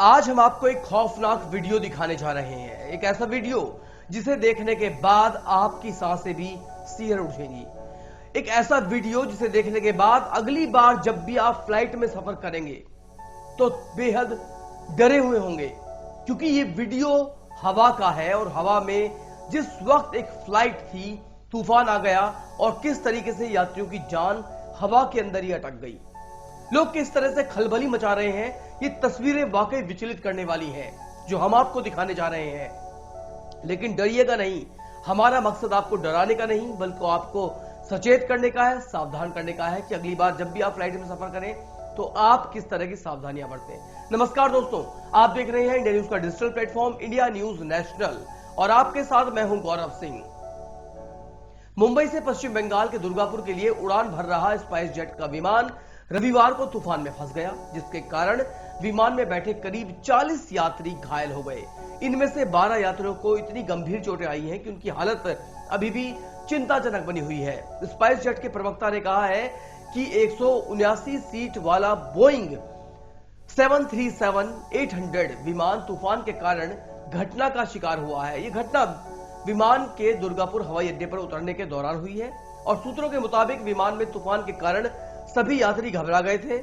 आज हम आपको एक खौफनाक वीडियो दिखाने जा रहे हैं। एक ऐसा वीडियो जिसे देखने के बाद आपकी सांसें भी सिहर उठेंगी। एक ऐसा वीडियो जिसे देखने के बाद अगली बार जब भी आप फ्लाइट में सफर करेंगे तो बेहद डरे हुए होंगे, क्योंकि ये वीडियो हवा का है और हवा में जिस वक्त एक फ्लाइट थी, तूफान आ गया और किस तरीके से यात्रियों की जान हवा के अंदर ही अटक गई। लोग किस तरह से खलबली मचा रहे हैं, ये तस्वीरें वाकई विचलित करने वाली हैं जो हम आपको दिखाने जा रहे हैं। लेकिन डरिएगा नहीं, हमारा मकसद आपको डराने का नहीं बल्कि आपको सचेत करने का है, सावधान करने का है कि अगली बार जब भी आप फ्लाइट में सफर करें तो आप किस तरह की सावधानियां बरतें। नमस्कार दोस्तों, आप देख रहे हैं इंडिया न्यूज का digital platform India news national और आपके साथ मैं हूं गौरव सिंह। मुंबई से पश्चिम बंगाल के दुर्गापुर के लिए उड़ान भर रहा स्पाइस जेट का विमान रविवार को तूफान में फंस गया, जिसके कारण विमान में बैठे करीब 40 यात्री घायल हो गए। इनमें से 12 यात्रियों को इतनी गंभीर चोटें आई हैं कि उनकी हालत अभी भी चिंताजनक बनी हुई है। स्पाइस जेट के प्रवक्ता ने कहा है कि 179 सीट वाला बोइंग 737-800 विमान तूफान के कारण घटना का शिकार हुआ है। यह घटना विमान के दुर्गापुर हवाई अड्डे पर उतरने के दौरान हुई है और सूत्रों के मुताबिक विमान में तूफान के कारण सभी यात्री घबरा गए थे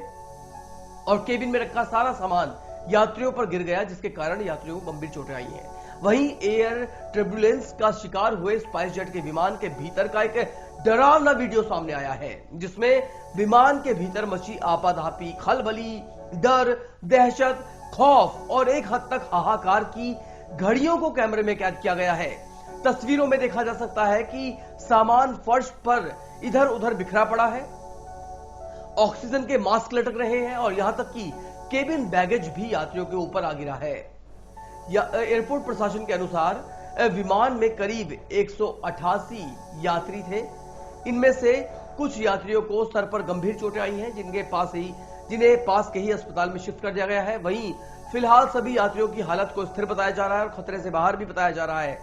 और केबिन में रखा सारा सामान यात्रियों पर गिर गया, जिसके कारण यात्रियों को गंभीर चोटें आई हैं। वहीं एयर टर्बुलेंस का शिकार हुए स्पाइस जेट के विमान के भीतर का एक डरावना वीडियो सामने आया है, जिसमें विमान के भीतर मची आपाधापी, खलबली, डर, दहशत, खौफ और एक हद तक हाहाकार की घड़ियों को कैमरे में कैद किया गया है। तस्वीरों में देखा जा सकता है कि सामान फर्श पर इधर उधर बिखरा पड़ा है, ऑक्सीजन के मास्क लटक रहे हैं और यहां तक कि केबिन बैगेज भी यात्रियों के ऊपर आ गिरा है। एयरपोर्ट प्रशासन के अनुसार विमान में करीब 188 यात्री थे। इनमें से कुछ यात्रियों को सर पर गंभीर चोटें आई हैं, जिन्हें पास के ही अस्पताल में शिफ्ट कर दिया गया है। वहीं फिलहाल सभी यात्रियों की हालत को स्थिर बताया जा रहा है और खतरे से बाहर भी बताया जा रहा है।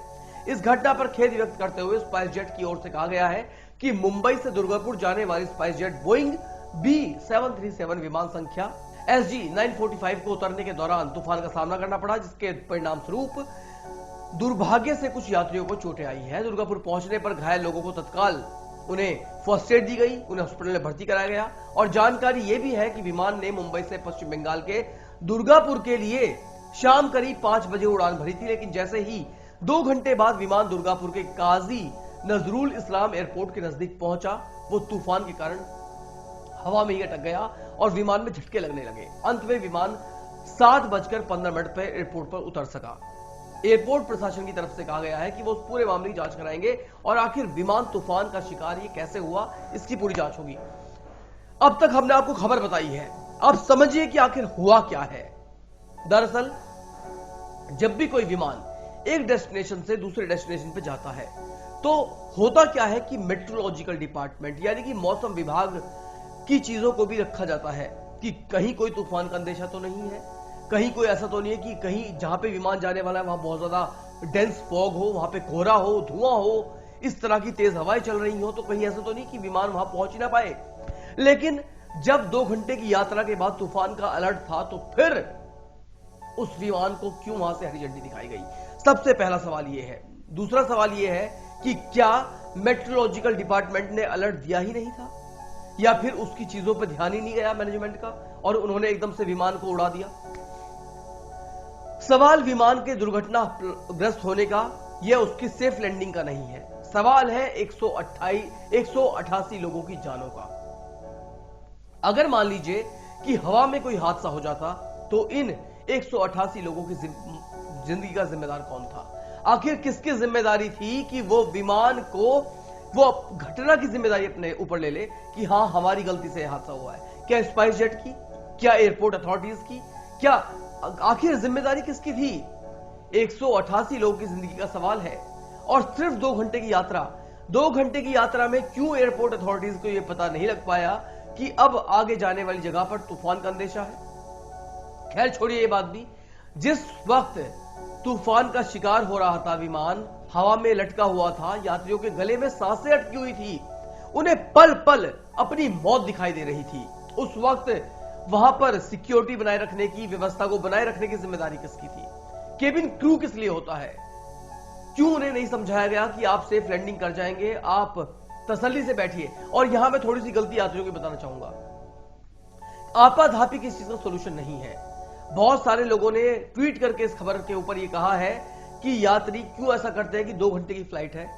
इस घटना पर खेद व्यक्त करते हुए स्पाइस जेट की ओर से कहा गया है कि मुंबई से दुर्गापुर जाने वाली स्पाइस जेट बोइंग B737 विमान संख्या SG 945 को उतरने के दौरान तूफान का सामना करना पड़ा, जिसके परिणाम स्वरूप दुर्भाग्य से कुछ यात्रियों को चोटें आई हैं। दुर्गापुर पहुंचने पर घायल लोगों को तत्काल उन्हें फर्स्ट एड दी गई, उन्हें हॉस्पिटल में भर्ती कराया गया और जानकारी यह भी है कि विमान ने मुंबई से पश्चिम बंगाल के दुर्गापुर के लिए शाम करीब 5 बजे उड़ान भरी थी, लेकिन जैसे ही 2 घंटे बाद विमान दुर्गापुर के काजी नजरुल इस्लाम एयरपोर्ट के नजदीक पहुंचा, वो तूफान के कारण हवा में ही अटक गया और विमान में झटके लगने लगे। अंत में विमान 7:15 पर एयरपोर्ट पर उतर सका। एयरपोर्ट प्रशासन की तरफ से कहा गया है कि वो उस पूरे मामले की जांच कराएंगे और आखिर विमान तूफान का शिकार ये कैसे हुआ, इसकी पूरी जांच होगी। अब तक हमने आपको खबर बताई है, अब समझिए कि आखिर हुआ क्या है। दरअसल जब भी कोई विमान एक डेस्टिनेशन से दूसरे डेस्टिनेशन पे जाता है तो होता क्या है कि मेट्रोलॉजिकल डिपार्टमेंट यानी कि मौसम विभाग की चीजों को भी रखा जाता है कि कहीं कोई तूफान का अंदेशा तो नहीं है, कहीं कोई ऐसा तो नहीं है कि कहीं जहां पे विमान जाने वाला है वहां बहुत ज्यादा डेंस फॉग हो, वहां पे कोहरा हो, धुआं हो, इस तरह की तेज हवाएं चल रही हो, तो कहीं ऐसा तो नहीं कि विमान वहां पहुंच ही ना पाए। लेकिन जब 2 घंटे की यात्रा के बाद तूफान का अलर्ट था तो फिर उस विमान को क्यों वहां से हरी झंडी दिखाई गई, सबसे पहला सवाल यह है। दूसरा सवाल यह है कि क्या मेट्रोलॉजिकल डिपार्टमेंट ने अलर्ट दिया ही नहीं था या फिर उसकी चीजों पर ध्यान ही नहीं गया मैनेजमेंट का और उन्होंने एकदम से विमान को उड़ा दिया। सवाल विमान के दुर्घटनाग्रस्त होने का यह उसकी सेफ लैंडिंग का नहीं है, सवाल है 188 लोगों की जानों का। अगर मान लीजिए कि हवा में कोई हादसा हो जाता तो इन 188 लोगों की जिंदगी का जिम्मेदार कौन था? आखिर किसकी जिम्मेदारी थी कि वो विमान को, वो घटना की जिम्मेदारी अपने ऊपर ले ले कि हां हमारी गलती से हादसा हुआ है? क्या स्पाइस जेट की, क्या एयरपोर्ट अथॉरिटीज की, क्या आखिर जिम्मेदारी किसकी थी? 188 लोगों की जिंदगी का सवाल है और सिर्फ 2 घंटे की यात्रा। 2 घंटे की यात्रा में क्यों एयरपोर्ट अथॉरिटीज को यह पता नहीं लग पाया कि अब आगे जाने वाली जगह पर तूफान का अंदेशा है? खैर छोड़िए ये बात भी। जिस वक्त तूफान का शिकार हो रहा था विमान, हवा में लटका हुआ था, यात्रियों के गले में सांसें अटकी हुई थी, उन्हें पल पल अपनी मौत दिखाई दे रही थी। उस वक्त वहां पर सिक्योरिटी बनाए रखने की, व्यवस्था को बनाए रखने की जिम्मेदारी किसकी थी? केबिन क्रू किस लिए होता है? क्यों उन्हें नहीं समझाया गया कि आप सेफ लैंडिंग कर जाएंगे, आप तसल्ली से बैठिए? और यहां मैं थोड़ी सी गलती यात्रियों की बताना चाहूंगा। आपाधापी किस चीज का सोल्यूशन नहीं है। बहुत सारे लोगों ने ट्वीट करके इस खबर के ऊपर यह कहा है कि यात्री क्यों ऐसा करते हैं कि 2 घंटे की फ्लाइट है,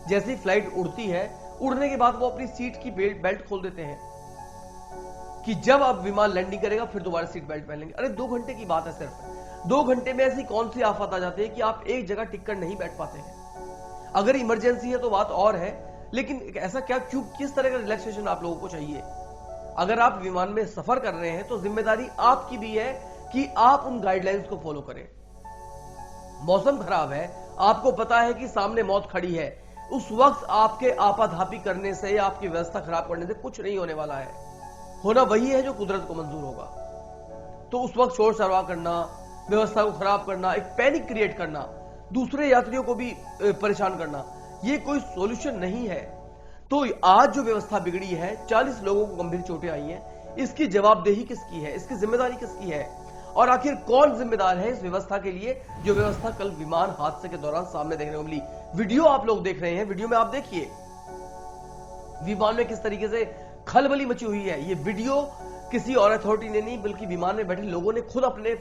जैसी फ्लाइट उड़ती है, उड़ने के बाद वो अपनी सीट की बेल्ट खोल देते हैं कि जब अब विमान लैंडिंग करेगा फिर दोबारा सीट बेल्ट पहन लेंगे। अरे 2 घंटे की बात है सिर्फ। 2 घंटे में ऐसी कौन सी आफत आ जाती है कि आप एक जगह टिक कर नहीं बैठ पाते हैं? अगर इमरजेंसी है तो बात और है, लेकिन ऐसा क्या, क्यों, किस तरह का रिलैक्सेशन आप लोगों को चाहिए? अगर आप विमान में सफर कर रहे हैं तो जिम्मेदारी आपकी भी है कि आप उन गाइडलाइंस को फॉलो करें। मौसम खराब है, आपको पता है कि सामने मौत खड़ी है, उस वक्त आपके आपाधापी करने से, आपकी व्यवस्था खराब करने से कुछ नहीं होने वाला है। होना वही है जो कुदरत को मंजूर होगा। तो उस वक्त शोर शराबा करना, व्यवस्था को खराब करना, एक पैनिक क्रिएट करना, दूसरे यात्रियों को भी परेशान करना, यह कोई सॉल्यूशन नहीं है। तो आज जो व्यवस्था बिगड़ी है, 40 लोगों को गंभीर चोटें आई हैं, इसकी जवाबदेही किसकी है? इसकी जिम्मेदारी किसकी है? और आखिर कौन जिम्मेदार है इस व्यवस्था के लिए, जो व्यवस्था कल विमान हादसे के दौरान सामने देखने को मिली? वीडियो आप लोग देख रहे हैं, वीडियो में आप देखिए विमान में किस तरीके से खलबली मची हुई है। ये वीडियो किसी और अथॉरिटी ने नहीं, बल्कि विमान में बैठे लोगों ने खुद अपने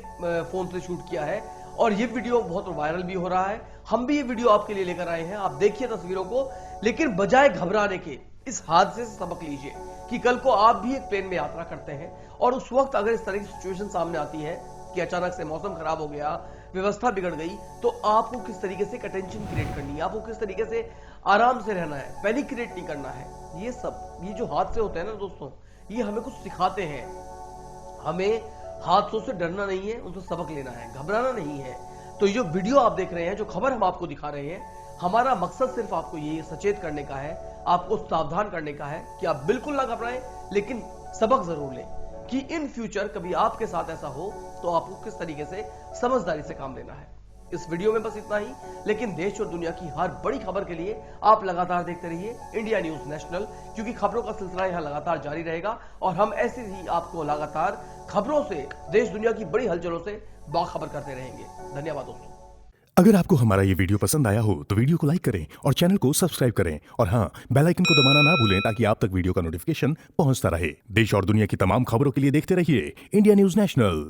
फोन से शूट किया है, और ये वीडियो बहुत वायरल भी हो रहा है। हम भी ये वीडियो आपके लिए लेकर आए हैं, आप देखिए तस्वीरों को। लेकिन बजाय घबराने के इस हादसे से सबक लीजिए कि कल को आप भी एक प्लेन में यात्रा करते हैं और उस वक्त अगर इस तरह की सिचुएशन सामने आती है कि अचानक से मौसम खराब हो गया, व्यवस्था बिगड़ गई, तो आपको किस तरीके से टेंशन क्रिएट करनी है, आपको किस तरीके से आराम से रहना है, पैनिक क्रिएट नहीं करना है। ये जो हादसे होते हैं ना दोस्तों, ये हमें कुछ सिखाते हैं। हमें हादसों से डरना नहीं है, उनसे सबक लेना है, घबराना नहीं है। तो ये जो वीडियो आप देख रहे हैं, जो खबर हम आपको दिखा रहे हैं, हमारा मकसद सिर्फ आपको ये सचेत करने का है, आपको सावधान करने का है कि आप बिल्कुल ना घबराएं, लेकिन सबक जरूर लें कि इन फ्यूचर कभी आपके साथ ऐसा हो तो आपको किस तरीके से समझदारी से काम लेना है। इस वीडियो में बस इतना ही, लेकिन देश और दुनिया की हर बड़ी खबर के लिए आप लगातार देखते रहिए इंडिया न्यूज नेशनल, क्योंकि खबरों का सिलसिला यहां लगातार जारी रहेगा और हम ऐसे ही आपको लगातार खबरों से, देश दुनिया की बड़ी हलचलों से बाखबर करते रहेंगे। धन्यवाद दोस्तों। अगर आपको हमारा ये वीडियो पसंद आया हो तो वीडियो को लाइक करें और चैनल को सब्सक्राइब करें, और हाँ, बेल आइकन को दबाना ना भूलें ताकि आप तक वीडियो का नोटिफिकेशन पहुंचता रहे। देश और दुनिया की तमाम खबरों के लिए देखते रहिए इंडिया न्यूज नेशनल।